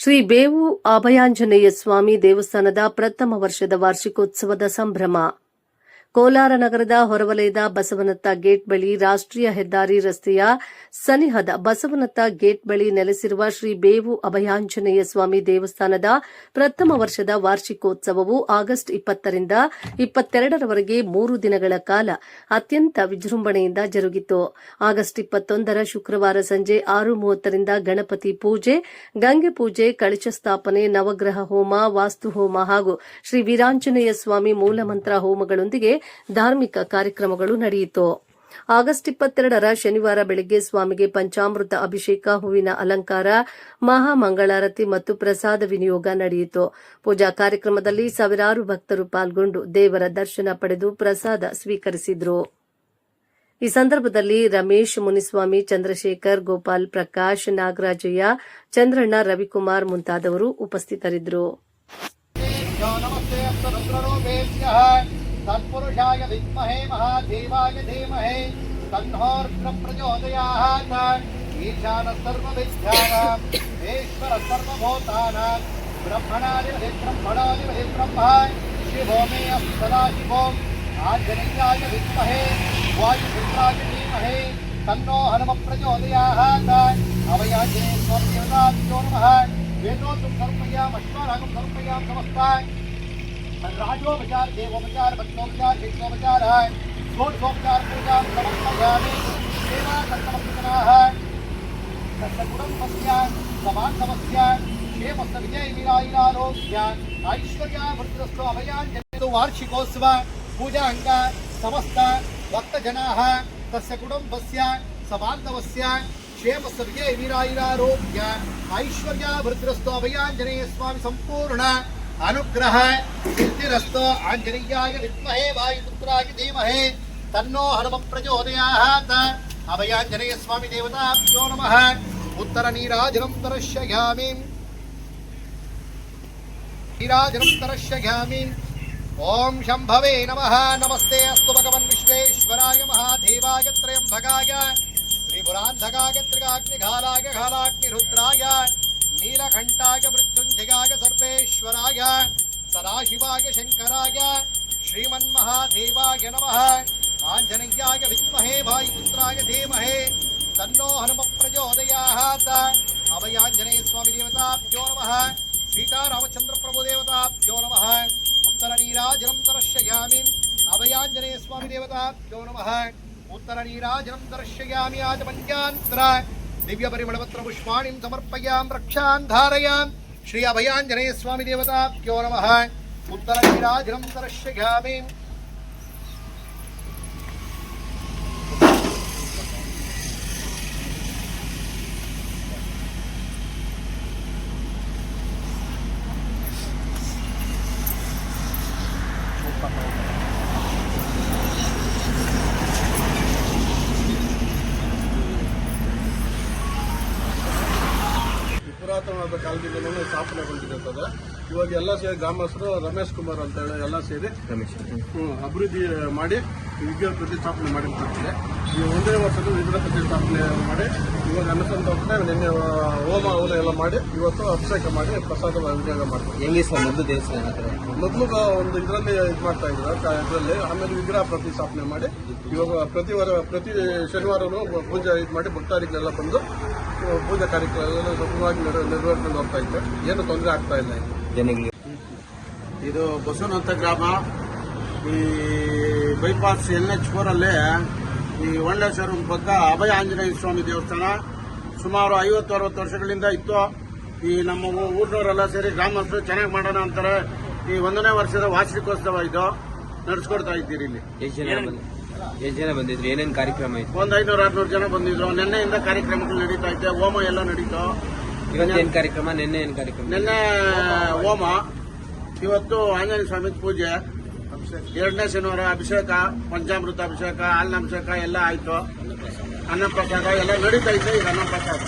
ಶ್ರೀ ಬೇವು ಅಭಯಾಂಜನೇಯ ಸ್ವಾಮಿ ದೇವಸ್ಥಾನದ ಪ್ರಥಮ ವರ್ಷದ ವಾರ್ಷಿಕೋತ್ಸವದ ಸಂಭ್ರಮ. ಕೋಲಾರ ನಗರದ ಹೊರವಲಯದ ಬಸವನತ್ತ ಗೇಟ್ ಬಳಿ ರಾಷ್ಟ್ರೀಯ ಹೆದ್ದಾರಿ ರಸ್ತೆಯ ಸನಿಹದ ಬಸವನತ್ತ ಗೇಟ್ ಬಳಿ ನೆಲೆಸಿರುವ ಶ್ರೀ ಬೇವು ಅಭಯಾಂಜನೇಯ ಸ್ವಾಮಿ ದೇವಸ್ಥಾನದ ಪ್ರಥಮ ವರ್ಷದ ವಾರ್ಷಿಕೋತ್ಸವವು ಆಗಸ್ಟ್ 20 ರಿಂದ 22ರವರೆಗೆ 3 ದಿನಗಳ ಕಾಲ ಅತ್ಯಂತ ವಿಜೃಂಭಣೆಯಿಂದ ಜರುಗಿತು. ಆಗಸ್ಟ್ 21ರ ಶುಕ್ರವಾರ ಸಂಜೆ 6:30 ರಿಂದ ಗಣಪತಿ ಪೂಜೆ, ಗಂಗೆ ಪೂಜೆ, ಕಳಶ ಸ್ಥಾಪನೆ, ನವಗ್ರಹ ಹೋಮ, ವಾಸ್ತು ಹೋಮ ಹಾಗೂ ಶ್ರೀ ವೀರಾಂಜನೇಯ ಸ್ವಾಮಿ ಮೂಲಮಂತ್ರ ಹೋಮಗಳೊಂದಿಗೆ ಧಾರ್ಮಿಕ ಕಾರ್ಯಕ್ರಮಗಳು ನಡೆಯಿತು. ಆಗಸ್ಟ್ 22ರ ಶನಿವಾರ ಬೆಳಗ್ಗೆ ಸ್ವಾಮಿಗೆ ಪಂಚಾಮೃತ ಅಭಿಷೇಕ, ಹೂವಿನ ಅಲಂಕಾರ, ಮಹಾಮಂಗಳಾರತಿ ಮತ್ತು ಪ್ರಸಾದ ವಿನಿಯೋಗ ನಡೆಯಿತು. ಪೂಜಾ ಕಾರ್ಯಕ್ರಮದಲ್ಲಿ ಸಾವಿರಾರು ಭಕ್ತರು ಪಾಲ್ಗೊಂಡು ದೇವರ ದರ್ಶನ ಪಡೆದು ಪ್ರಸಾದ ಸ್ವೀಕರಿಸಿದರು. ಈ ಸಂದರ್ಭದಲ್ಲಿ ರಮೇಶ್, ಮುನಿಸ್ವಾಮಿ, ಚಂದ್ರಶೇಖರ್, ಗೋಪಾಲ್, ಪ್ರಕಾಶ್, ನಾಗರಾಜಯ್ಯ, ಚಂದ್ರಣ್ಣ, ರವಿಕುಮಾರ್ ಮುಂತಾದವರು ಉಪಸ್ಥಿತರಿದ್ದರು. तत्पुरुषाय विद्महे महादेवाय धीमहि तन्नो प्रचोदयात्. ईशानः सर्वविद्यानाम् ईश्वरः सर्वभूतानां ब्रह्मणाधिपतिः ब्रह्मणाधिपतिः ब्रह्म शिवो मे सदाशिवो. आञ्जनेयाय विद्महे वायुपुत्राय धीमहि तन्नो हनुमः प्रचोदयात्. अभयाञ्जनेय स्वामी देवताभ्यो नमः. वेदोक्तं समर्पयामश्वारागं समर्पयामि समस्ताय राजोपचार, देवोपचार, भक्तोपचार, शिक्षोपचार है, षोडशोपचार पूजा समर्पयामि. सेवा कर्तव्यजनाः तत्कुटुम्बस्य समान्तमस्य क्षेमस्य विजयवीरारोग्य ऐश्वर्यावृद्धिरस्तु. अभयाञ्जनेय वार्षिकोत्सव पूजा अंग समस्त भक्तजनाः तस्य कुटुम्बस्य समान्तमस्य क्षेमस्य विजयवीरारोग्य ऐश्वर्यावृद्धिरस्तु. अभयाञ्जनेय स्वामी संपूर्ण अनुग्रह सिद्धिरस्तु. आंजनेयाय विद्महे वायुपुत्राय धीमहि तन्नो हनुमः प्रचोदयात्. अभयाञ्जनेय स्वामी देवताभ्यो नमः. उत्तरनीराजनं दर्शयामि. नीराजनं दर्शयामि. ओम शंभवे नमः. नमस्ते अस्तु भगवन् विश्वेश्वराय महादेवाय त्र्यंबकाय त्रिपुरान्धकाय त्रिकाग्निघालाय घालाग्निरुद्राय नीलकंठाय मृत्युंजयाय सर्वेश्वराय सदाशिवाय शंकराय श्रीमन्महादेवाय नमः. आंजनेयाय विद्महे वायुपुत्राय धीमहि तन्नो हनुमः प्रचोदयात्. अभयाञ्जनेय स्वामी देवताभ्यो नमः. सीतारामचंद्र प्रभु देवताभ्यो नमः. उत्तरनीराजनं दर्शयामि. अभयाञ्जनेय स्वामी देवताभ्यो नमः. उत्तरनीराजनं दर्शयामि. आचमन्यान्तर दिव्य परिमलपत्र पुष्पाणि समर्पयामि. रक्षान् धारयामि. श्री अभयाञ्जनेय स्वामी देवताभ्यो नमः. उत्तरनीराजनं दर्शयामि. ಪುರಾತನವಾದ ಕಾಲದಿಂದಲೂ ಸ್ಥಾಪನೆಗೊಂಡಿರುತ್ತದೆ. ಇವಾಗ ಎಲ್ಲ ಸೇರಿ ಗ್ರಾಮಸ್ಥರು ರಮೇಶ್ ಕುಮಾರ್ ಅಂತ ಹೇಳಿ ಎಲ್ಲ ಸೇರಿ ಅಭಿವೃದ್ಧಿ ಮಾಡಿ ವಿಗ್ರಹ ಪ್ರತಿಷ್ಠಾಪನೆ ಮಾಡಿರ್ತಾರೆ. ಈ ಒಂದೇ ವರ್ಷದ ವಿಗ್ರಹ ಪ್ರತಿಷ್ಠಾಪನೆ ಮಾಡಿ ಇವಾಗ ಅನುಸಂಧಾನ ನಿನ್ನೆ ಹೋಮ ಹವನ ಎಲ್ಲ ಮಾಡಿ ಇವತ್ತು ಅಭಿಷೇಕ ಮಾಡಿ ಪ್ರಸಾದ ವಿನಿಯೋಗ ಮಾಡ್ತಾರೆ. ಹೆಂಗೆ ಸರ್ ಮೊದಲು ದೇವಸ್ಥಾನ ಮೊದಲು ಒಂದು ಇದರಲ್ಲಿ ಇದು ಮಾಡ್ತಾ ಇದ್ರು ಇದರಲ್ಲಿ. ಆಮೇಲೆ ವಿಗ್ರಹ ಪ್ರತಿಷ್ಠಾಪನೆ ಮಾಡಿ ಇವಾಗ ಪ್ರತಿ ಶನಿವಾರನೂ ಪೂಜೆ ಇದು ಮಾಡಿ ಭಕ್ತಾದಿಗಳೆಲ್ಲ ಬಂದು ಪೂಜಾ ಕಾರ್ಯಕ್ರಮ ಸುಗಮವಾಗಿ ನಿರ್ವಹಿಸ್ಕೊಂಡು ಹೋಗ್ತಾ ಇದ್ದೆ. ಏನು ತೊಂದರೆ ಆಗ್ತಾ ಇಲ್ಲ ಜನಗಳಿಗೆ. ಇದು ಬಸವನಂತ ಗ್ರಾಮ. ಈ ಬೈಪಾಸ್ NH4 ಅಲ್ಲಿ ಈ ಒಂಡೇಶ್ವರ ಪಕ್ಕ ಅಭಯ ಆಂಜನೇಯ ಸ್ವಾಮಿ ದೇವಸ್ಥಾನ ಸುಮಾರು 50-60 ವರ್ಷಗಳಿಂದ ಇತ್ತು. ಈ ನಮ್ಮ ಊರಿನವರೆಲ್ಲ ಸೇರಿ ಗ್ರಾಮಸ್ಥರು ಚೆನ್ನಾಗಿ ಮಾಡೋಣ ಅಂತಾರೆ. ಈ 1ನೇ ವರ್ಷದ ವಾರ್ಷಿಕೋತ್ಸವ ಇದು ನಡೆಸ್ಕೊಡ್ತಾ ಇದ್ದೀರಿ. ಇಲ್ಲಿ ಎಷ್ಟು ಜನ ಬಂದಿದ್ರು? ಏನೇನು ಕಾರ್ಯಕ್ರಮ ಇತ್ತು? ಒಂದು 500-600 ಜನ ಬಂದಿದ್ರು. ನಿನ್ನೆಯಿಂದ ಕಾರ್ಯಕ್ರಮಗಳು ನಡೀತಾ ಇತ್ತು. ಹೋಮ ಎಲ್ಲ ನಡೀತು. ಇವತ್ತೇನು ಕಾರ್ಯಕ್ರಮ? ನಿನ್ನೆ ಏನು ಕಾರ್ಯಕ್ರಮ? ನಿನ್ನೆ ಹೋಮ, ಇವತ್ತು ಆಂಜನೇಯ ಸ್ವಾಮಿ ಪೂಜೆ, 2ನೇ ಶನಿವಾರ ಅಭಿಷೇಕ, ಪಂಚಾಮೃತ ಅಭಿಷೇಕ, ಹಾಲಿನ ಅಭಿಷೇಕ ಎಲ್ಲ ಆಯ್ತು. ಅನ್ನಪ್ರಸಾದ ಎಲ್ಲ ನಡೀತಾ ಇತ್ತು. ಈಗ ಅನ್ನಪ್ರಸಾದ